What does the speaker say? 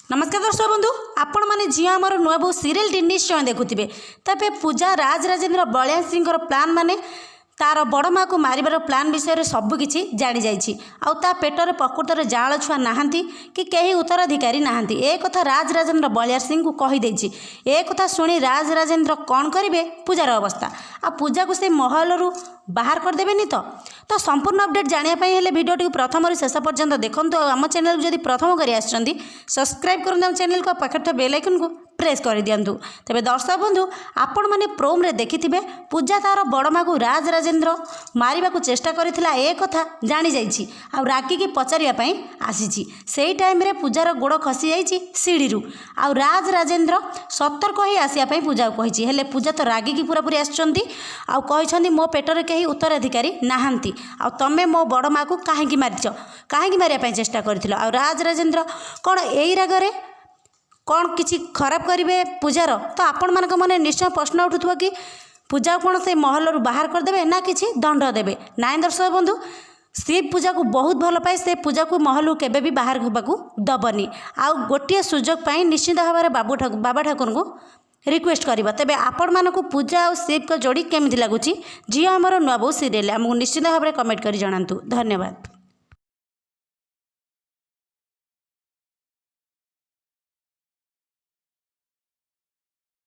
नमस्कार दर्शक बंधु आपण मैंने झील आमर नुआ बहु सीरियल टी निश्चय देखुवे तेज पूजा राजराजेन्द्र बलिया सिंह प्लान माने तार बड़ माँ को मारिबार प्लान विषय सबकिछि जानी जाइछि आउ ता पेटर प्रकृत में जाल छुआ नहांती कि कहीं उत्तराधिकारी नहांती ए कथा राजराजेन्द्र बलियार सिंह को कही देछि। ए कथा शुणी राजराजेन्द्र कौन करेंगे पूजार अवस्था आ पूजा को से महल रु बाहर करदेवेनि तो संपूर्ण अपडेट जानापी हेल्ले भिडियो प्रथम शेष पर्यंत देखो। आम चैनल जदि प्रथम कर सब्सक्राइब कर चैनल को पाखे बेल आइकन को प्रेस कर दिंतु। तेज दर्शक बंधु आपण मैंने प्रोम रे देखिथिबे पूजा तार बड़ माँ को राजराजेन्द्र मारिबा को चेष्टा करथिला ए कथा जानी जाइछि आ रागी की पचारिया आसीछि। सेही टाइम रे पूजार गोड़ खसी जाइछि सीढ़ी रु आ राजराजेन्द्र सतर्क होई आसिया पई पूजा को कहिछि। हेले पूजा तो रागी की पूरा पूरी आछंती आ कहिछंती मो पेटर केही उत्तराधिकारी नाहांती आ तमे मो बड़ माँ को काहेकि मारिछ काहेकि मारिया पई चेष्टा करथिलो आ राजराजेन्द्र कोन एई रागरे कौन किसी खराब करेंगे पूजार तो आपण मान मन निश्चय प्रश्न उठुव कि पूजा कौन से महल रु बाहर करदे ना किसी दंड देवे नाई। दर्शक बंधु शिव पूजा को बहुत भल पाए से पूजा को महल केबे भी बाहर होबाकू दबनी आ गोटे सुजोग पाई निश्चित भाव में बाबा ठाकुर को रिक्वेस्ट करवा। तेबे आपण मानक पूजा और शिव को जोड़ी केमिति लगुच झील आमर नुआ बहु सीरियल आमको निश्चित भाव में कमेंट कर जणातु। धन्यवाद।